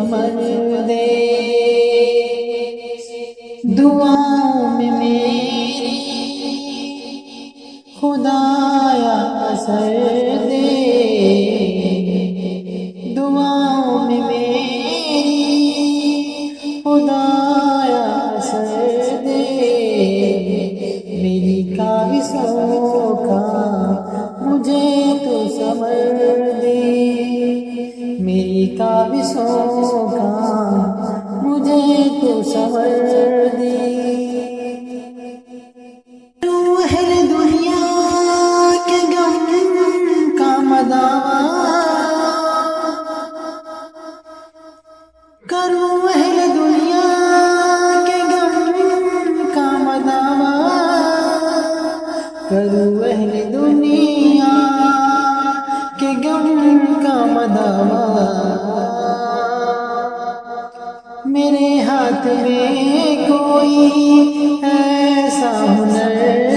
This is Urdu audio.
ثمر دے، دعاؤں میں میری خدایا اثر دے، دعاؤں میں میری خدایا اثر دے، میری کاوشوں کا مجھے تو ثمر دے، میری کاوشوں کا مجھے تو ثمر دے۔ اہل دنیا کے غم کا مداوا کروں، اہل دنیا کے غم کا مداوا کروں، اہل دنیا کے غم کا مداوا، میرے ہاتھ میں کوئی ایسا ہنر